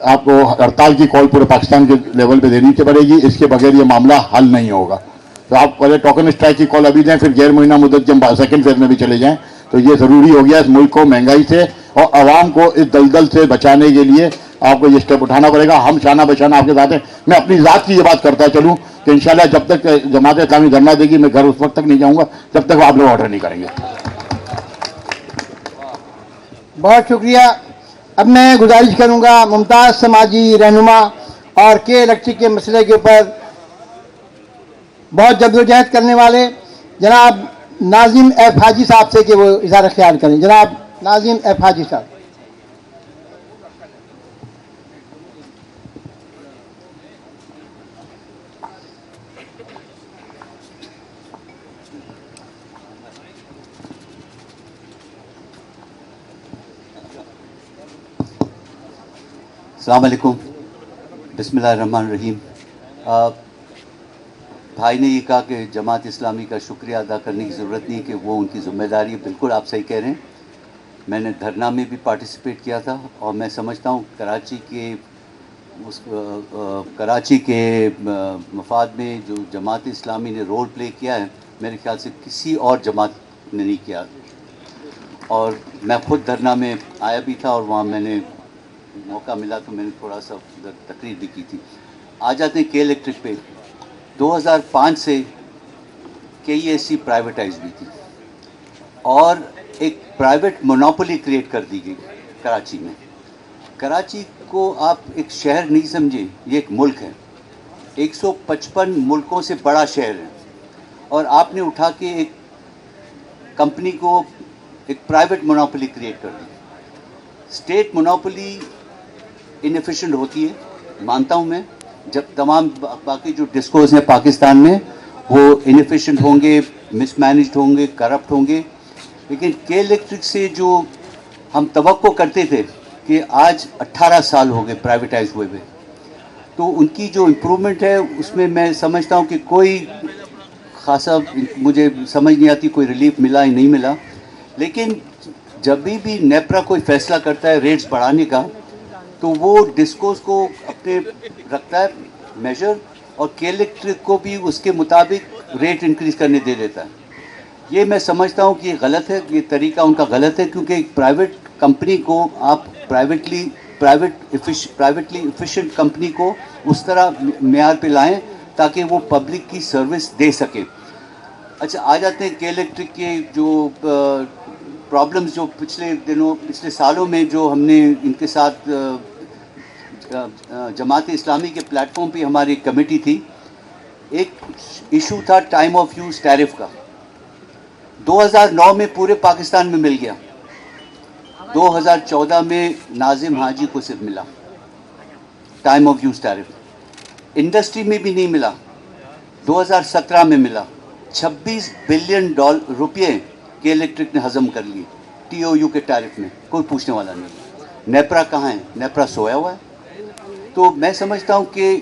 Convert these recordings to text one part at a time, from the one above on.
آپ کو ہڑتال کی کال پورے پاکستان کے لیول پہ دینی پڑے گی. اس کے بغیر یہ معاملہ حل نہیں ہوگا. تو آپ پہلے ٹوکن اسٹرائک کی کال ابھی دیں, پھر غیر مہینہ مدت جب سیکنڈ فیز میں بھی چلے جائیں. تو یہ ضروری ہو گیا اس ملک کو مہنگائی سے اور عوام کو اس دلدل سے بچانے کے لیے آپ کو یہ اسٹیپ اٹھانا پڑے گا. ہم شانہ بشانہ آپ کے ساتھ ہیں. میں اپنی ذات کی یہ بات کرتا چلوں کہ انشاءاللہ جب تک جماعت اسلامی دھرنا دے گی میں گھر اس وقت تک نہیں جاؤں گا جب تک آپ لوگ آرڈر نہیں کریں گے. بہت شکریہ. اب میں گزارش کروں گا ممتاز سماجی رہنما اور کے الیکٹرک کے مسئلے کے اوپر بہت جدوجہد کرنے والے جناب ناظم ایف حاجی صاحب سے کہ وہ اظہار خیال کریں. جناب ناظم ایف حاجی صاحب. السلام علیکم. بسم اللہ الرحمن الرحیم. بھائی نے یہ کہا کہ جماعت اسلامی کا شکریہ ادا کرنے کی ضرورت نہیں کہ وہ ان کی ذمہ داری ہے. بالکل آپ صحیح کہہ رہے ہیں. میں نے دھرنا میں بھی پارٹیسپیٹ کیا تھا اور میں سمجھتا ہوں کراچی کے مفاد میں جو جماعت اسلامی نے رول پلے کیا ہے میرے خیال سے کسی اور جماعت نے نہیں کیا. اور میں خود دھرنا میں آیا بھی تھا اور وہاں میں نے موقع ملا تو میں نے تھوڑا سا تقریر بھی کی تھی. آ جاتے ہیں کے الیکٹرک پہ. 2005 سے کے ای ایس سی پرائیویٹائز ہوئی تھی اور ایک پرائیویٹ مونوپولی کریٹ کر دی گئی کراچی میں. کراچی کو آپ ایک شہر نہیں سمجھے, یہ ایک ملک ہے. 155 ملکوں سے بڑا شہر ہے اور آپ نے اٹھا کے ایک کمپنی کو ایک پرائیویٹ مونوپولی کریٹ کر دی. اسٹیٹ مونوپولی انیفیشینٹ ہوتی ہے مانتا ہوں میں. جب تمام باقی جو ڈسکوز ہیں پاکستان میں وہ انیفیشینٹ ہوں گے, مس مینیجڈ ہوں گے, کرپٹ ہوں گے, لیکن کے الیکٹرک سے جو ہم توقع کرتے تھے کہ آج 18 سال ہو گئے پرائیویٹائز ہوئے ہوئے, تو ان کی جو امپرومنٹ ہے اس میں میں سمجھتا ہوں کہ کوئی خاصا مجھے سمجھ نہیں آتی کوئی ریلیف ملا یا نہیں ملا. لیکن جب بھی نیپرا کوئی فیصلہ کرتا ہے ریٹس بڑھانے کا تو وہ ڈسکوز کو اپنے رکھتا ہے میجر اور کے الیکٹرک کو بھی اس کے مطابق ریٹ انکریز کرنے دے دیتا ہے. یہ میں سمجھتا ہوں کہ یہ غلط ہے, یہ طریقہ ان کا غلط ہے, کیونکہ ایک پرائیویٹ کمپنی کو آپ پرائیویٹلی ایفیشینٹ کمپنی کو اس طرح معیار پہ لائیں تاکہ وہ پبلک کی سروس دے سکے. اچھا آ جاتے ہیں کے الیکٹرک کے جو پرابلمز جو پچھلے سالوں میں جو ہم نے ان کے ساتھ جماعت اسلامی کے پلیٹ فارم پہ ہماری کمیٹی تھی. ایک ایشو تھا ٹائم آف یوز ٹیرف کا. 2009 میں پورے پاکستان میں مل گیا, 2014 میں ناظم حاجی کو صرف ملا time of use tariff. Industry میں بھی نہیں ملا. 2017 میں ملا. 26 بلین روپے کے الیکٹرک نے ہضم کر لیے ٹی او یو کے ٹیرف میں. کوئی پوچھنے والا نہیں. نیپرا کہاں ہے؟ نیپرا سویا ہوا ہے. تو میں سمجھتا ہوں کہ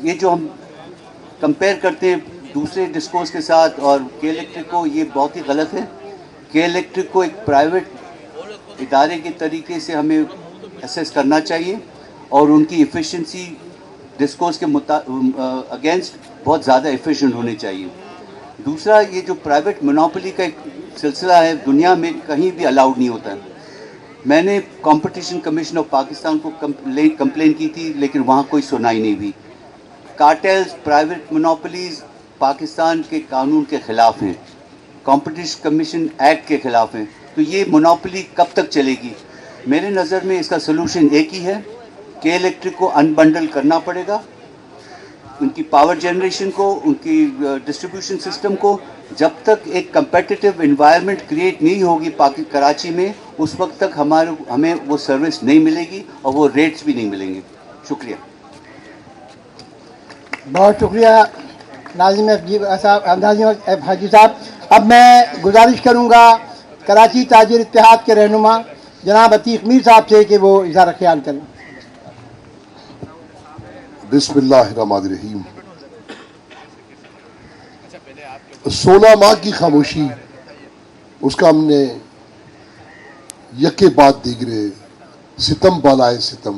یہ جو ہم کمپیئر کرتے ہیں دوسرے ڈسکوز کے ساتھ اور کے الیکٹرک کو, یہ بہت ہی غلط ہے. کے الیکٹرک کو ایک پرائیویٹ ادارے کے طریقے سے ہمیں اسیس کرنا چاہیے اور ان کی ایفیشنسی ڈسکوز کے اگینسٹ بہت زیادہ ایفیشینٹ ہونی چاہیے. دوسرا یہ جو پرائیویٹ مونوپولی کا ایک سلسلہ ہے دنیا میں کہیں بھی الاؤڈ نہیں ہوتا ہے. میں نے کمپٹیشن کمیشن آف پاکستان کو کمپلین کی تھی لیکن وہاں کوئی سنائی نہیں ہوئی. کارٹیلز, پرائیویٹ مونوپولیز پاکستان کے قانون کے خلاف ہیں, کمپٹیشن کمیشن ایکٹ کے خلاف ہیں. تو یہ مونوپولی کب تک چلے گی؟ میرے نظر میں اس کا سلوشن ایک ہی ہے, کے الیکٹرک کو انبنڈل کرنا پڑے گا, ان کی پاور جنریشن کو, ان کی ڈسٹریبیوشن سسٹم کو. جب تک ایک کمپیٹیٹو انوائرمنٹ کریٹ نہیں ہوگی کراچی میں اس وقت تک ہمیں وہ سروس نہیں ملے گی اور وہ ریٹس بھی نہیں ملیں گے. شکریہ. بہت شکریہ ناظم ایف حاجی صاحب. اب میں گزارش کروں گا کراچی تاجر اتحاد کے رہنما جناب عتیق میر صاحب سے کہ وہ اظہار خیال کریں. بسم اللہ الرحمن الرحیم. 16 ماہ کی خاموشی, اس کا ہم نے یکے بعد دیگرے ستم بالائے ستم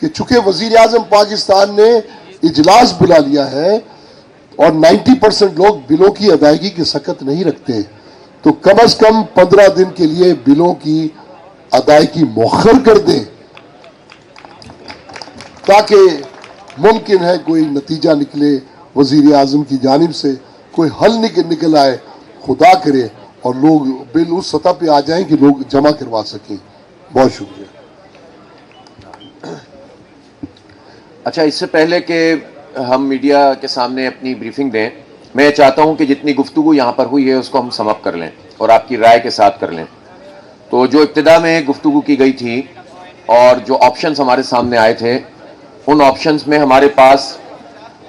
کہ چونکہ وزیر اعظم پاکستان نے اجلاس بلا لیا ہے اور 90% لوگ بلوں کی ادائیگی کی سکت نہیں رکھتے، تو کم از کم 15 دن کے لیے بلوں کی ادائیگی مؤخر کر دیں تاکہ ممکن ہے کوئی نتیجہ نکلے، وزیر اعظم کی جانب سے کوئی حل نکل آئے، خدا کرے اور لوگ بل اس سطح پہ آ جائیں کہ لوگ جمع کروا سکیں۔ بہت شکریہ۔ اچھا، اس سے پہلے کہ ہم میڈیا کے سامنے اپنی بریفنگ دیں، میں چاہتا ہوں کہ جتنی گفتگو یہاں پر ہوئی ہے اس کو ہم سم اپ کر لیں اور آپ کی رائے کے ساتھ کر لیں۔ تو جو ابتدا میں گفتگو کی گئی تھی اور جو آپشنز ہمارے سامنے آئے تھے، ان آپشنز میں ہمارے پاس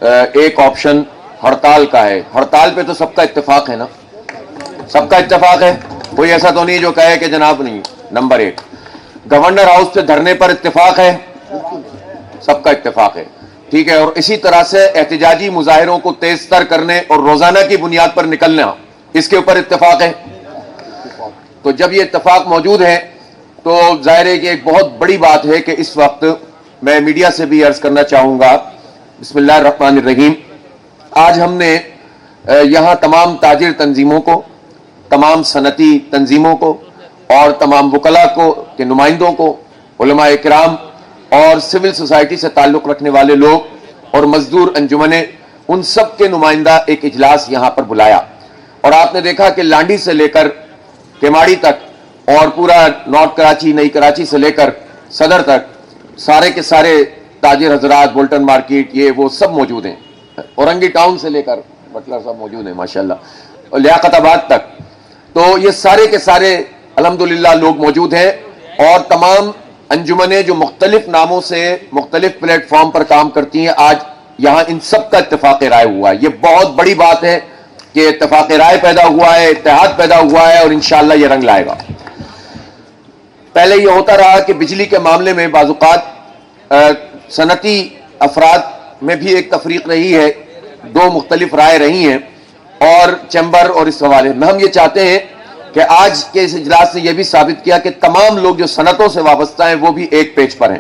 ایک آپشن ہڑتال کا ہے۔ ہڑتال پہ تو سب کا اتفاق ہے نا، سب کا اتفاق ہے، کوئی ایسا تو نہیں جو کہے کہ جناب نہیں۔ نمبر ایک، گورنر ہاؤس پہ دھرنے پر اتفاق ہے، سب کا اتفاق ہے، ٹھیک ہے۔ اور اسی طرح سے احتجاجی مظاہروں کو تیز تر کرنے اور روزانہ کی بنیاد پر نکلنا، اس کے اوپر اتفاق ہے۔ تو جب یہ اتفاق موجود ہے تو ظاہر ہے کہ ایک بہت بڑی بات ہے کہ اس وقت میں میڈیا سے بھی عرض کرنا چاہوں گا، بسم اللہ الرحمن الرحیم، آج ہم نے یہاں تمام تاجر تنظیموں کو، تمام صنعتی تنظیموں کو اور تمام وکلاء کے نمائندوں کو، علماء کرام اور سول سوسائٹی سے تعلق رکھنے والے لوگ اور مزدور انجمنیں، ان سب کے نمائندہ ایک اجلاس یہاں پر بلایا۔ اور آپ نے دیکھا کہ لانڈی سے لے کر کیماڑی تک اور پورا نارتھ کراچی، نئی کراچی سے لے کر صدر تک سارے کے سارے تاجر حضرات، بولٹن مارکیٹ، یہ وہ سب موجود ہیں، اورنگی ٹاؤن سے لے کر بٹلر صاحب موجود ہیں ماشاءاللہ، اور لیاقت آباد تک۔ تو یہ سارے کے سارے الحمدللہ لوگ موجود ہیں، اور تمام انجمنیں جو مختلف ناموں سے مختلف پلیٹ فارم پر کام کرتی ہیں، آج یہاں ان سب کا اتفاق رائے ہوا ہے۔ یہ بہت بڑی بات ہے کہ اتفاق رائے پیدا ہوا ہے، اتحاد پیدا ہوا ہے، اور انشاءاللہ یہ رنگ لائے گا۔ پہلے یہ ہوتا رہا کہ بجلی کے معاملے میں بعض اوقات صنعتی افراد میں بھی ایک تفریق رہی ہے، دو مختلف رائے رہی ہیں، اور چیمبر اور اس حوالے میں ہم یہ چاہتے ہیں کہ آج کے اس اجلاس نے یہ بھی ثابت کیا کہ تمام لوگ جو صنعتوں سے وابستہ ہیں وہ بھی ایک پیج پر ہیں،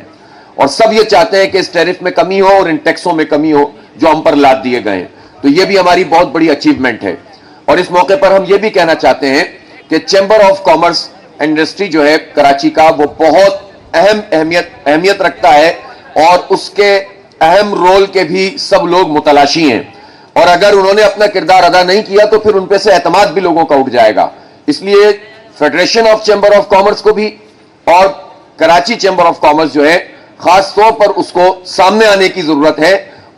اور سب یہ چاہتے ہیں کہ اس ٹیرف میں کمی ہو اور ان ٹیکسوں میں کمی ہو جو ہم پر لاد دیے گئے ہیں۔ تو یہ بھی ہماری بہت بڑی اچیومنٹ ہے۔ اور اس موقع پر ہم یہ بھی کہنا چاہتے ہیں کہ چیمبر آف کامرس انڈسٹری جو ہے کراچی کا، وہ بہت اہمیت رکھتا ہے، اور اس کے اہم رول کے بھی سب لوگ متلاشی ہیں، اور اگر انہوں نے اپنا کردار ادا نہیں کیا تو پھر ان پہ سے اعتماد بھی لوگوں کا اٹھ جائے گا۔ اس لیے federation of chamber of commerce کو بھی اور کراچی چیمبر آف کامرس جو ہے خاص طور پر اس کو سامنے آنے کی ضرورت ہے،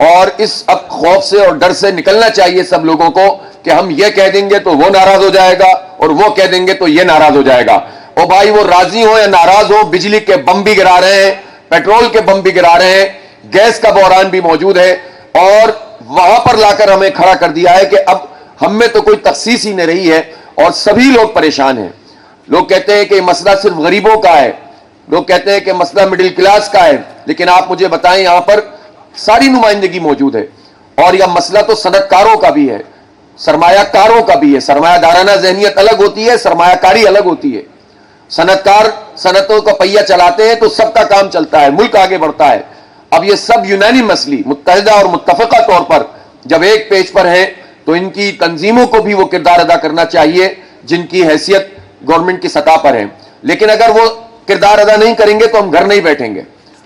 اور اس اب خوف سے اور ڈر سے نکلنا چاہیے سب لوگوں کو کہ ہم یہ کہہ دیں گے تو وہ ناراض ہو جائے گا اور وہ کہہ دیں گے تو یہ ناراض ہو جائے گا۔ اور بھائی وہ راضی ہو یا ناراض ہو، بجلی کے بم بھی گرا رہے ہیں، پیٹرول کے بم بھی گرا رہے ہیں، گیس کا بحران بھی موجود ہے، اور وہاں پر لا کر ہمیں کھڑا کر دیا ہے کہ اب ہم میں تو کوئی تخصیص ہی نہیں رہی ہے اور سبھی لوگ پریشان ہیں۔ لوگ کہتے ہیں کہ یہ مسئلہ صرف غریبوں کا ہے، لوگ کہتے ہیں کہ مسئلہ مڈل کلاس کا ہے، لیکن آپ مجھے بتائیں یہاں پر ساری نمائندگی موجود ہے، اور یہ مسئلہ تو صنعت کاروں کا بھی ہے، سرمایہ کاروں کا بھی ہے۔ سرمایہ دارانہ ذہنیت الگ ہوتی ہے، سرمایہ کاری الگ ہوتی ہے۔ صنعت کار صنعتوں کا پہیہ چلاتے ہیں تو سب کا کام چلتا ہے، ملک آگے بڑھتا ہے۔ اب یہ سب یونانیمسلی متحدہ اور متفقہ طور پر جب ایک پیج پر ہیں تو ان کی تنظیموں کو بھی وہ کردار ادا کرنا چاہیے جن کی حیثیت گورنمنٹ کی سطح پر ہے۔ لیکن اگر وہ کردار ادا نہیں کریں گے تو ہم گھر نہیں بیٹھیں گے،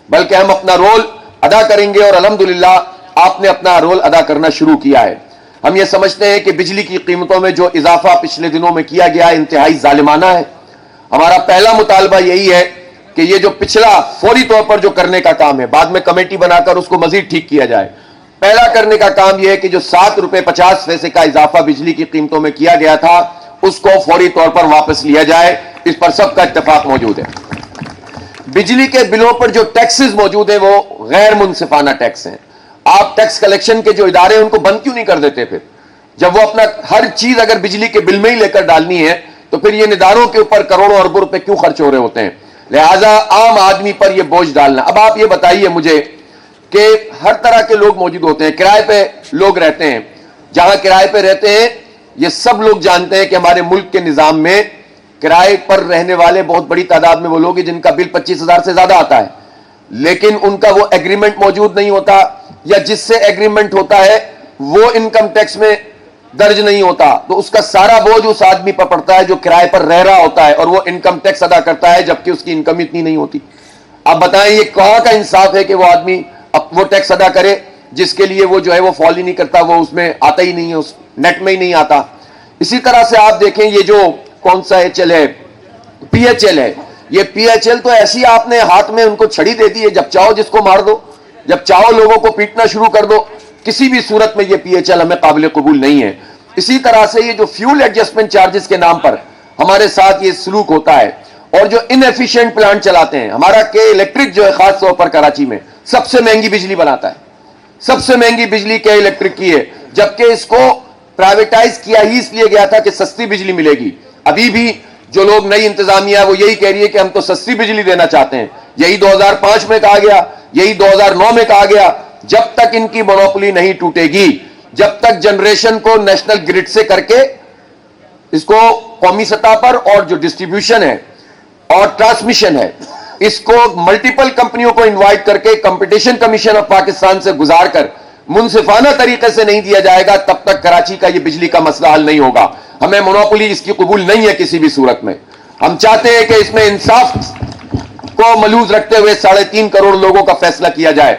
بلکہ ہم اپنا رول ادا کریں گے، اور الحمدللہ آپ نے اپنا رول ادا کرنا شروع کیا ہے۔ ہم یہ سمجھتے ہیں کہ بجلی کی قیمتوں میں جو اضافہ پچھلے دنوں میں کیا گیا انتہائی ظالمانہ ہے۔ ہمارا پہلا مطالبہ یہی ہے کہ یہ جو پچھلا فوری طور پر جو کرنے کا کام ہے، بعد میں کمیٹی بنا کر اس کو مزید ٹھیک کیا جائے۔ پہلا کرنے کا کام یہ ہے کہ جو 7 روپے 50 پیسے کا اضافہ بجلی کی قیمتوں میں کیا گیا تھا اس کو فوری طور پر واپس لیا جائے، اس پر سب کا اتفاق موجود ہے۔ بجلی کے بلوں پر جو ٹیکسز موجود ہیں وہ غیر منصفانہ ٹیکس ہیں۔ آپ ٹیکس کلیکشن کے جو ادارے ہیں ان کو بند کیوں نہیں کر دیتے؟ پھر جب وہ اپنا ہر چیز اگر بجلی کے بل میں ہی لے کر ڈالنی ہے تو پھر یہ اداروں کے اوپر کروڑوں اربوں روپے کیوں خرچ ہو رہے ہوتے ہیں؟ لہذا عام آدمی پر یہ بوجھ ڈالنا۔ اب آپ یہ بتائیے مجھے کہ ہر طرح کے لوگ موجود ہوتے ہیں، کرائے پہ لوگ رہتے ہیں، جہاں کرائے پہ رہتے ہیں یہ سب لوگ جانتے ہیں کہ ہمارے ملک کے نظام میں کرائے پر رہنے والے بہت بڑی تعداد میں وہ لوگ ہیں جن کا بل 25,000 سے زیادہ آتا ہے، لیکن ان کا وہ ایگریمنٹ موجود نہیں ہوتا, یا جس سے ایگریمنٹ ہوتا ہے وہ انکم ٹیکس میں درج نہیں ہوتا, تو اس کا سارا بوجھ اس آدمی پر پڑتا ہے جو کرائے پر رہ رہا ہوتا ہے, اور وہ انکم ٹیکس ادا کرتا ہے جبکہ اس کی انکم اتنی نہیں ہوتی. اب بتائیں یہ کہاں کا انصاف ہے کہ وہ آدمی وہ ٹیکس ادا کرے جس کے لیے وہ جو ہے وہ فال ہی نہیں کرتا, وہ اس میں آتا ہی نہیں ہے, اس نیٹ میں ہی نہیں آتا. اسی طرح سے آپ دیکھیں یہ جو کون سا ایچ ایل ہے, پی ایچ ایل ہے, یہ پی ایچ ایل تو ایسی آپ نے ہاتھ میں ان کو چھڑی دے دی ہے, جب چاہو جس کو مار دو, جب چاہو لوگوں کو پیٹنا شروع کر دو. کسی بھی صورت میں یہ پی ایچ ایل ہمیں قابل قبول نہیں ہے. اسی طرح سے یہ جو فیول ایڈجسٹمنٹ چارجز کے نام پر ہمارے ساتھ یہ سلوک ہوتا ہے, اور جو ان ایفیشینٹ پلانٹ چلاتے ہیں, ہمارا کہ الیکٹرک جو ہے خاص طور پر کراچی میں سب سے مہنگی بجلی بناتا ہے, سب سے مہنگی بجلی کے الیکٹرک کی ہے, جبکہ اس کو پرائیویٹائز کیا ہی اس لیے گیا تھا کہ سستی بجلی ملے گی. ابھی بھی جو لوگ نئی انتظامیہ وہ یہی کہہ رہی ہے کہ ہم تو سستی بجلی دینا چاہتے ہیں. یہی 2005 میں کہا گیا, یہی 2009 میں کہا گیا. جب تک ان کی مونوپولی نہیں ٹوٹے گی, جب تک جنریشن کو نیشنل گرڈ سے کر کے اس کو قومی سطح پر, اور جو ڈسٹریبیوشن ہے اور ٹرانسمیشن ہے اس کو ملٹیپل کمپنیوں کو انوائٹ کر کے کمپٹیشن کمیشن آف پاکستان سے گزار کر منصفانہ طریقے سے نہیں دیا جائے گا, تب تک کراچی کا یہ بجلی کا مسئلہ حل نہیں ہوگا. ہمیں مونوپولی اس کی قبول نہیں ہے کسی بھی صورت میں. ہم چاہتے ہیں کہ اس میں انصاف کو ملحوظ رکھتے ہوئے 3.5 کروڑ لوگوں کا فیصلہ کیا جائے,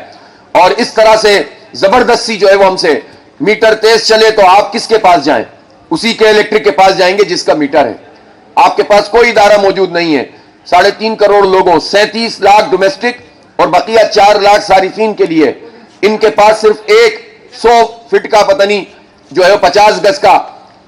اور اس طرح سے زبردستی جو ہے وہ ہم سے میٹر تیز چلے تو آپ کس کے پاس جائیں, اسی کے الیکٹرک کے پاس جائیں گے جس کا میٹر ہے. آپ کے پاس کوئی ادارہ موجود نہیں ہے. 3.5 کروڑ لوگوں, 37 لاکھ ڈومیسٹک اور بقیہ 4 لاکھ صارفین کے لیے ان کے پاس صرف 100 فٹ کا پتہ نہیں جو ہے 50 گز کا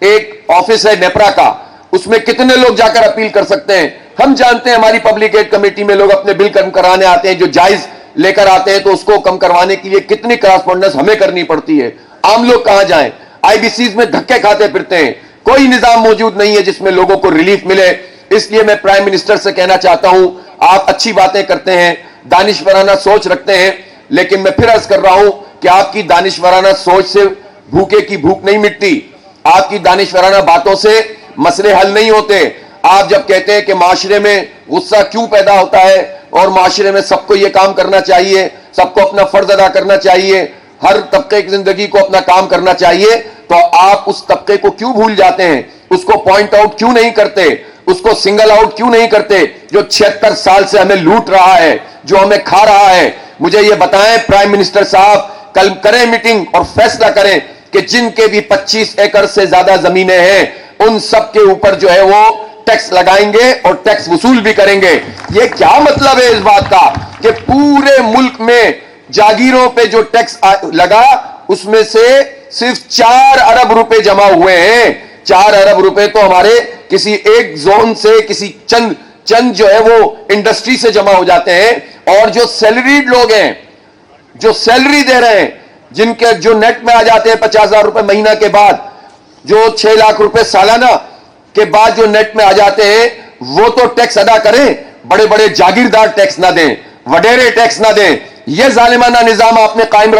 ایک آفس ہے نیپرا کا, اس میں کتنے لوگ جا کر اپیل کر سکتے ہیں؟ ہم جانتے ہیں ہماری پبلک ایڈ کمیٹی میں لوگ اپنے بل کم کرانے آتے ہیں, جو جائز لے کر آتے ہیں, تو اس کو کم کروانے کے لیے کتنی کراسپونڈنس ہمیں کرنی پڑتی ہے. عام لوگ کہاں جائیں؟ آئی بی سیز میں دھکے کھاتے پھرتے ہیں. کوئی نظام موجود نہیں ہے جس میں لوگوں کو ریلیف ملے. اس لیے میں پرائم منسٹر سے کہنا چاہتا ہوں, آپ اچھی باتیں کرتے ہیں, دانشورانہ سوچ رکھتے ہیں, لیکن میں پھر عرض کر رہا ہوں کہ آپ کی دانشورانہ سوچ سے بھوکے کی بھوک نہیں مٹتی, آپ کی دانشورانہ باتوں سے مسئلے حل نہیں ہوتے. آپ جب کہتے ہیں کہ معاشرے میں غصہ کیوں پیدا ہوتا ہے اور معاشرے میں سب کو یہ کام کرنا چاہیے, سب کو اپنا فرض ادا کرنا چاہیے, ہر طبقے کی زندگی کو اپنا کام کرنا چاہیے, تو آپ اس طبقے کو کیوں بھول جاتے ہیں؟ اس کو پوائنٹ آؤٹ کیوں نہیں کرتے؟ اس کو سنگل آؤٹ کیوں نہیں کرتے جو 76 سال سے ہمیں لوٹ رہا ہے, جو ہمیں کھا رہا ہے؟ مجھے یہ بتائیں پرائم منسٹر صاحب, کل کریں میٹنگ اور فیصلہ کریں کہ جن کے بھی 25 ایکڑ سے زیادہ زمینیں ہیں ان سب کے اوپر جو ہے وہ ٹیکس لگائیں گے اور ٹیکس وصول بھی کریں گے. یہ کیا مطلب ہے اس بات کا کہ پورے ملک میں جاگیروں پہ جو ٹیکس لگا اس میں سے صرف 4 ارب روپے جمع ہوئے ہیں. 4 ارب روپے تو ہمارے کسی ایک زون سے کسی چند جو ہے وہ انڈسٹری سے جمع ہو جاتے ہیں. اور جو سیلریڈ لوگ ہیں جو سیلری دے رہے ہیں, جن کے جو نیٹ میں آ جاتے ہیں 50,000 روپے مہینہ کے بعد, جو 6 لاکھ روپے سالانہ کے بعد جو نیٹ میں آ جاتے ہیں, وہ تو ٹیکس ادا کریں, بڑے بڑے جاگیردار ٹیکس نہ دیں, وڈیرے ٹیکس نہ دیں. یہ ظالمانہ نظام آپ نے قائم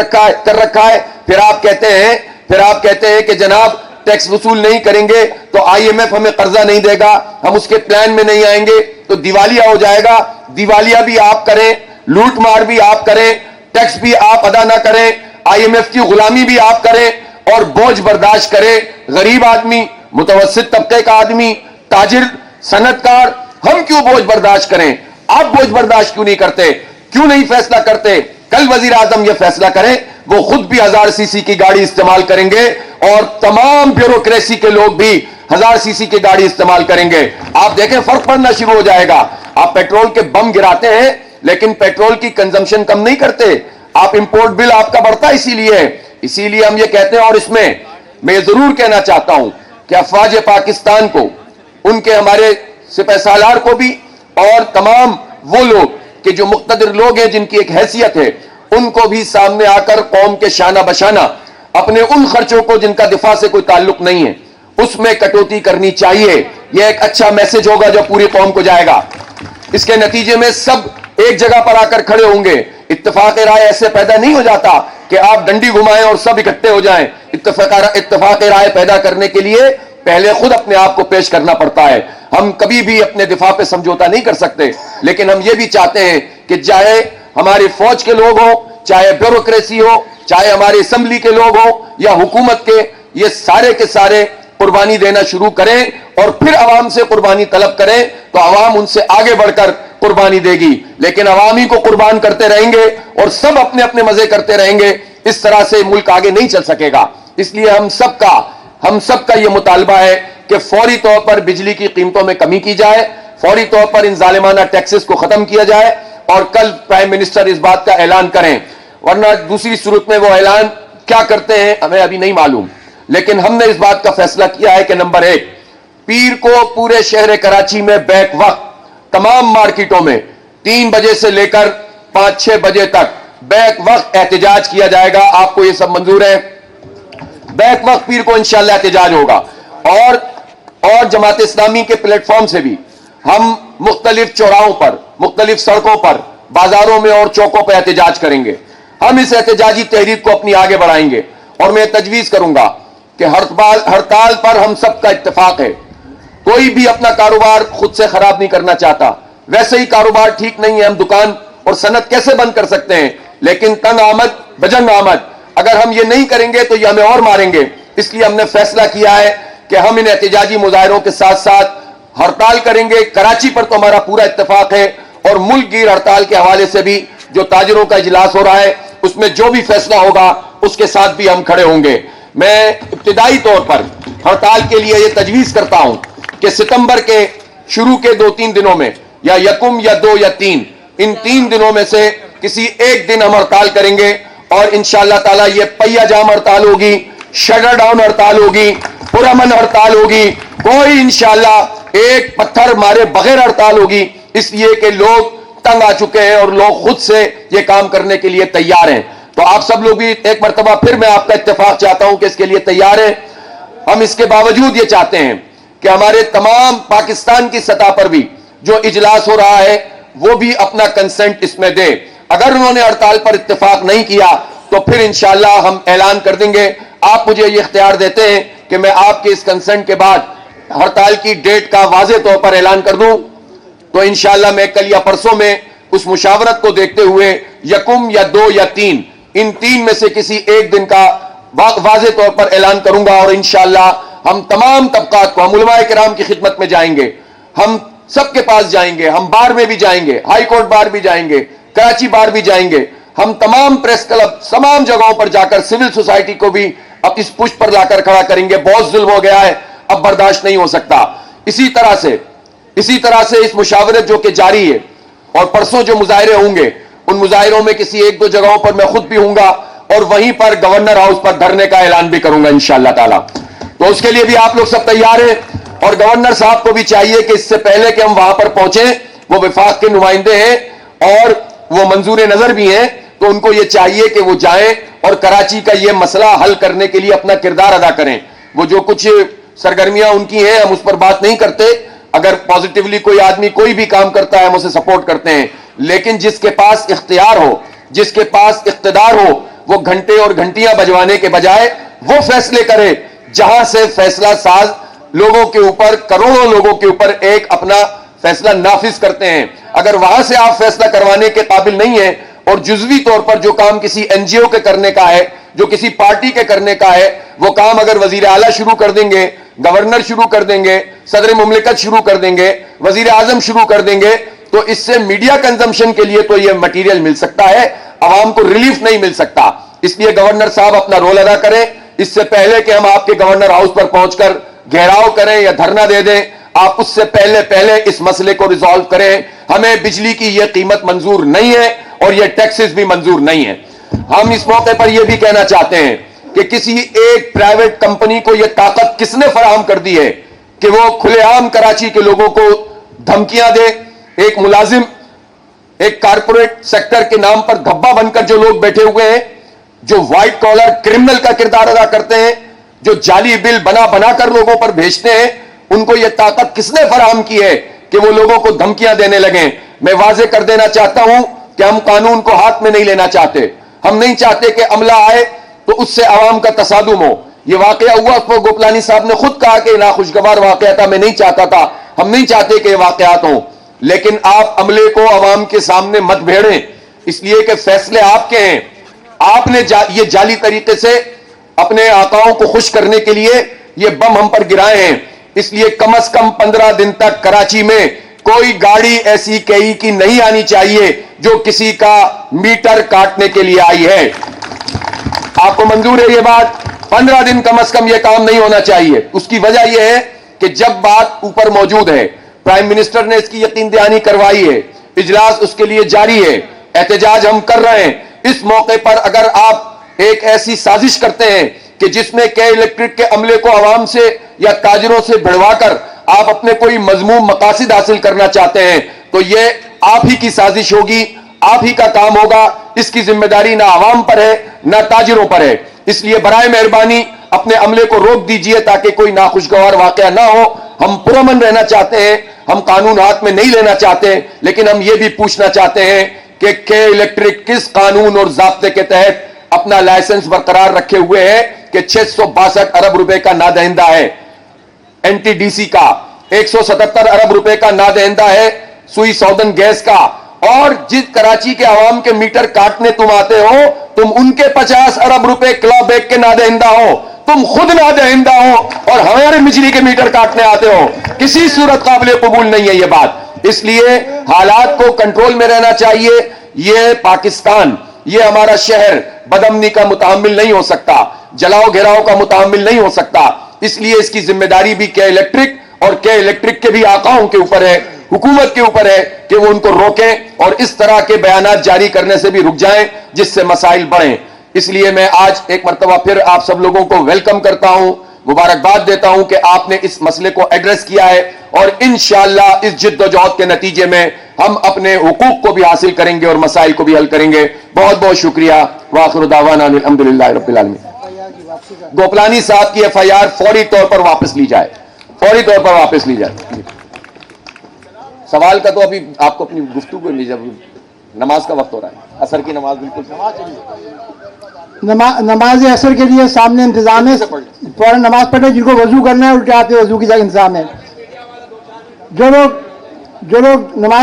کر رکھا ہے. پھر آپ کہتے ہیں کہ جناب ٹیکس وصول نہیں کریں گے تو آئی ایم ایف ہمیں قرضہ نہیں دے گا, ہم اس کے پلان میں نہیں آئیں گے, تو دیوالیہ ہو جائے گا. دیوالیہ بھی آپ کریں, لوٹ مار بھی آپ کریں, ٹیکس بھی آپ ادا نہ کریں, آئی ایم ایف کی غلامی بھی آپ کریں اور بوجھ برداشت کریں. غریب آدمی, متوسط طبقے کا آدمی, تاجر, صنعت کار, ہم کیوں بوجھ برداشت کریں؟ آپ بوجھ برداشت کیوں نہیں کرتے؟ کیوں نہیں فیصلہ کرتے؟ کل وزیر اعظم یہ فیصلہ کریں, وہ خود بھی 1000 سی سی کی گاڑی استعمال کریں گے اور تمام بیوروکریسی کے لوگ بھی 1000 سی سی کی گاڑی استعمال کریں گے. آپ دیکھیں فرق پڑنا شروع ہو جائے گا. آپ پیٹرول کے بم گراتے ہیں لیکن پیٹرول کی کنزمپشن کم نہیں کرتے. آپ امپورٹ بل آپ کا بڑھتا اسی لیے ہم یہ کہتے ہیں. اور اس میں میں یہ ضرور کہنا چاہتا ہوں کہ افواج پاکستان کو, ان کے ہمارے سپہ سالار کو بھی, اور تمام وہ لوگ کہ جو مقتدر لوگ ہیں جن کی ایک حیثیت ہے, ان کو بھی سامنے آ کر قوم کے شانہ بشانہ اپنے ان خرچوں کو جن کا دفاع سے کوئی تعلق نہیں ہے اس میں کٹوتی کرنی چاہیے. یہ ایک اچھا میسج ہوگا جو پوری قوم کو جائے گا. اس کے نتیجے میں سب ایک جگہ پر آ کر کھڑے ہوں گے. اتفاق رائے ایسے پیدا نہیں ہو جاتا کہ آپ ڈنڈی گھمائیں اور سب اکٹھے ہو جائیں. اتفاق رائے پیدا کرنے کے لیے پہلے خود اپنے آپ کو پیش کرنا پڑتا ہے. ہم کبھی بھی اپنے دفاع پہ سمجھوتا نہیں کر سکتے, لیکن ہم یہ بھی چاہتے ہیں کہ چاہے ہمارے فوج کے لوگ ہوں, چاہے بیوروکریسی ہو, چاہے ہمارے اسمبلی کے لوگ ہوں یا حکومت کے, یہ سارے کے سارے قربانی دینا شروع کریں اور پھر عوام سے قربانی طلب کریں تو عوام ان سے آگے بڑھ کر قربانی دے گی. لیکن عوامی کو قربان کرتے رہیں گے اور سب اپنے اپنے مزے کرتے رہیں گے, اس طرح سے ملک آگے نہیں چل سکے گا. اس لیے ہم سب کا یہ مطالبہ ہے کہ فوری طور پر بجلی کی قیمتوں میں کمی کی جائے, فوری طور پر ان ظالمانہ ٹیکسز کو ختم کیا جائے اور کل پرائم منسٹر اس بات کا اعلان کریں. ورنہ دوسری صورت میں وہ اعلان کیا کرتے ہیں ہمیں ابھی نہیں معلوم, لیکن ہم نے اس بات کا فیصلہ کیا ہے کہ نمبر 1, پیر کو پورے شہر کراچی میں بیک وقت تمام مارکیٹوں میں 3 بجے سے لے کر 5-6 بجے تک بیک وقت احتجاج کیا جائے گا. آپ کو یہ سب منظور ہے؟ بیک وقت پیر کو انشاءاللہ احتجاج ہوگا. اور جماعت اسلامی کے پلیٹ فارم سے بھی ہم مختلف چوراہوں پر, مختلف سڑکوں پر, بازاروں میں اور چوکوں پر احتجاج کریں گے. ہم اس احتجاجی تحریک کو اپنی آگے بڑھائیں گے اور میں تجویز کروں گا کہ ہڑتال پر ہم سب کا اتفاق ہے. کوئی بھی اپنا کاروبار خود سے خراب نہیں کرنا چاہتا. ویسے ہی کاروبار ٹھیک نہیں ہے, ہم دکان اور صنعت کیسے بند کر سکتے ہیں؟ لیکن تنگ آمد بجنگ آمد, اگر ہم یہ نہیں کریں گے تو یہ ہمیں اور ماریں گے. اس لیے ہم نے فیصلہ کیا ہے کہ ہم ان احتجاجی مظاہروں کے ساتھ ساتھ ہڑتال کریں گے. کراچی پر تو ہمارا پورا اتفاق ہے اور ملک گیر ہڑتال کے حوالے سے بھی جو تاجروں کا اجلاس ہو رہا ہے اس میں جو بھی فیصلہ ہوگا اس کے ساتھ بھی ہم کھڑے ہوں گے. میں ابتدائی طور پر ہڑتال کے لیے یہ تجویز کرتا ہوں کہ ستمبر کے شروع کے 2-3 دنوں میں یا 1 یا 2 یا 3, ان 3 دنوں میں سے کسی ایک دن ہم ہڑتال کریں گے اور انشاءاللہ تعالی یہ پہیا جام ہڑتال ہوگی, شٹر ڈاؤن ہڑتال ہوگی, پرامن ہڑتال ہوگی, کوئی انشاءاللہ ایک پتھر مارے بغیر ہڑتال ہوگی. اس لیے کہ لوگ تنگ آ چکے ہیں اور لوگ خود سے یہ کام کرنے کے لیے تیار ہیں. تو آپ سب لوگ بھی ایک مرتبہ پھر میں آپ کا اتفاق چاہتا ہوں کہ اس کے لیے تیار ہیں. ہم اس کے باوجود یہ چاہتے ہیں کہ ہمارے تمام پاکستان کی سطح پر بھی جو اجلاس ہو رہا ہے وہ بھی اپنا کنسنٹ اس میں دے. اگر انہوں نے ہڑتال پر اتفاق نہیں کیا تو پھر انشاءاللہ ہم اعلان کر دیں گے. آپ مجھے یہ اختیار دیتے ہیں کہ میں آپ کے اس کنسنٹ کے بعد ہڑتال کی ڈیٹ کا واضح طور پر اعلان کر دوں تو انشاءاللہ میں کل یا پرسوں میں اس مشاورت کو دیکھتے ہوئے 1 یا 2 یا 3, ان 3 میں سے کسی ایک دن کا واضح طور پر اعلان کروں گا. اور انشاءاللہ ہم تمام طبقات کو, ہم علماء کرام کی خدمت میں جائیں گے, ہم سب کے پاس جائیں گے, ہم بار میں بھی جائیں گے, ہائی کورٹ بار بھی جائیں گے, کراچی بار بھی جائیں گے, ہم تمام پریس کلب تمام جگہوں پر جا کر سول سوسائٹی کو بھی اب اس پشت پر لا کر کھڑا کریں گے. بہت ظلم ہو گیا ہے, اب برداشت نہیں ہو سکتا. اسی طرح سے اس مشاورت جو کہ جاری ہے اور پرسوں جو مظاہرے ہوں گے ان مظاہروں میں کسی 1-2 جگہوں پر میں خود بھی ہوں گا اور وہیں پر گورنر ہاؤس پر دھرنے کا اعلان بھی کروں گا انشاءاللہ تعالی. تو اس کے لیے بھی آپ لوگ سب تیار ہیں اور گورنر صاحب کو بھی چاہیے کہ اس سے پہلے کہ ہم وہاں پر پہنچیں, وہ وفاق کے نمائندے ہیں اور وہ منظور نظر بھی ہیں, تو ان کو یہ چاہیے کہ وہ جائیں اور کراچی کا یہ مسئلہ حل کرنے کے لیے اپنا کردار ادا کریں. وہ جو کچھ سرگرمیاں ان کی ہیں ہم اس پر بات نہیں کرتے, اگر پازیٹیولی کوئی آدمی کوئی بھی کام کرتا ہے ہم اسے سپورٹ کرتے ہیں, لیکن جس کے پاس اختیار ہو, جس کے پاس اقتدار ہو, وہ گھنٹے اور گھنٹیاں بجوانے کے بجائے وہ فیصلے کرے جہاں سے فیصلہ ساز لوگوں کے اوپر, کروڑوں لوگوں کے اوپر ایک اپنا فیصلہ نافذ کرتے ہیں. اگر وہاں سے آپ فیصلہ کروانے کے قابل نہیں ہیں اور جزوی طور پر جو کام کسی NGO کے کرنے کا ہے, جو کسی پارٹی کے کرنے کا ہے, وہ کام اگر وزیر اعلیٰ شروع کر دیں گے, گورنر شروع کر دیں گے, صدر مملکت شروع کر دیں گے, وزیر اعظم شروع کر دیں گے, تو اس سے میڈیا کنزمپشن کے لیے تو یہ مٹیریل مل سکتا ہے, عوام کو ریلیف نہیں مل سکتا. اس لیے گورنر صاحب اپنا رول ادا کریں. اس سے پہلے کہ ہم آپ کے گورنر ہاؤس پر پہنچ کر گھیراؤ کریں یا دھرنا دے دیں, آپ اس سے پہلے اس مسئلے کو ریزالو کریں. ہمیں بجلی کی یہ قیمت منظور نہیں ہے اور یہ ٹیکسز بھی منظور نہیں ہے. ہم اس موقع پر یہ بھی کہنا چاہتے ہیں کہ کسی ایک پرائیویٹ کمپنی کو یہ طاقت کس نے فراہم کر دی ہے کہ وہ کھلے عام کراچی کے لوگوں کو دھمکیاں دے. ایک ملازم, ایک کارپوریٹ سیکٹر کے نام پر دھبا بن کر جو لوگ بیٹھے ہوئے ہیں, جو وائٹ کالر کرمنل کا کردار ادا کرتے ہیں, جو جعلی بل بنا کر لوگوں پر بھیجتے ہیں, ان کو یہ طاقت کس نے فراہم کی ہے کہ وہ لوگوں کو دھمکیاں دینے لگیں. میں واضح کر دینا چاہتا ہوں کہ ہم قانون کو ہاتھ میں نہیں لینا چاہتے. ہم نہیں چاہتے کہ عملہ آئے تو اس سے عوام کا تصادم ہو. یہ واقعہ ہوا تو گوپلانی صاحب نے خود کہا کہ ناخوشگوار واقعہ تھا, میں نہیں چاہتا تھا. ہم نہیں چاہتے کہ یہ واقعات ہوں, لیکن آپ عملے کو عوام کے سامنے مت بھیڑیں. اس لیے کہ فیصلے آپ کے ہیں. آپ نے یہ جعلی طریقے سے اپنے آقاؤں کو خوش کرنے کے لیے یہ بم ہم پر گرائے ہیں. اس لیے کم از کم 15 دن تک کراچی میں کوئی گاڑی ایسی کئی کی نہیں آنی چاہیے جو کسی کا میٹر کاٹنے کے لیے آئی ہے. آپ کو منظور ہے یہ بات؟ 15 دن کم از کم یہ کام نہیں ہونا چاہیے. اس کی وجہ یہ ہے کہ جب بات اوپر موجود ہے، پرائم منسٹر نے اس کی یقین دہانی کروائی ہے، اجلاس اس کے لیے جاری ہے، احتجاج ہم کر رہے ہیں. اس موقع پر اگر آپ ایک ایسی سازش کرتے ہیں کہ جس میں کے الیکٹرک کے عملے کو عوام سے یا تاجروں سے بھڑوا کر آپ اپنے کوئی مذموم مقاصد حاصل کرنا چاہتے ہیں تو یہ آپ ہی کی سازش ہوگی، آپ ہی کا کام ہوگا. اس کی ذمہ داری نہ عوام پر ہے نہ تاجروں پر ہے. اس لیے برائے مہربانی اپنے عملے کو روک دیجئے تاکہ کوئی ناخوشگوار واقعہ نہ ہو. ہم پرامن رہنا چاہتے ہیں، ہم قانون ہاتھ میں نہیں لینا چاہتے، لیکن ہم یہ بھی پوچھنا چاہتے ہیں کہ کے الیکٹرک کس قانون اور ضابطے کے تحت اپنا لائسنس برقرار رکھے ہوئے ہے کہ 662 ارب روپے کا نادہندہ ہے این ٹی ڈی سی کا، 177 ارب روپے کا نادہندہ ہے سوئی سودن گیس کا. اور جس کراچی کے عوام کے میٹر کاٹنے تم آتے ہو، تم ان کے 50 ارب روپے کلا بیک کے نادہندہ ہو، تم خود نادہندہ ہو اور ہمارے بجلی کے میٹر کاٹنے آتے ہو. کسی صورت قابل قبول نہیں ہے یہ بات. اس لیے حالات کو کنٹرول میں رہنا چاہیے. یہ پاکستان، یہ ہمارا شہر بدامنی کا متحمل نہیں ہو سکتا، جلاؤ گھراؤ کا متحمل نہیں ہو سکتا. اس لیے اس کی ذمہ داری بھی کے الیکٹرک اور کے الیکٹرک کے بھی آقاؤں کے اوپر ہے، حکومت کے اوپر ہے کہ وہ ان کو روکیں اور اس طرح کے بیانات جاری کرنے سے بھی رک جائیں جس سے مسائل بڑھیں. اس لیے میں آج ایک مرتبہ پھر آپ سب لوگوں کو ویلکم کرتا ہوں، مبارکباد دیتا ہوں کہ آپ نے اس مسئلے کو ایڈریس کیا ہے اور انشاءاللہ اس جد و جہد کے نتیجے میں ہم اپنے حقوق کو بھی حاصل کریں گے اور مسائل کو بھی حل کریں گے. بہت بہت شکریہ. وآخر دعوانا الحمدللہ رب العالمین. گوپلانی صاحب کی ایف آئی آر فوری طور پر واپس لی جائے، فوری طور پر واپس لی جائے. سوال کا تو ابھی آپ کو اپنی گفتگو لی جب نماز کا وقت ہو رہا ہے، عصر کی نماز بالکل نماز عصر کے لیے سامنے انتظام ہے، فوراً نماز پڑھیں. جن کو وضو کرنا ہے الٹے آتے وضو کی جگہ انتظام ہے. جو لوگ نماز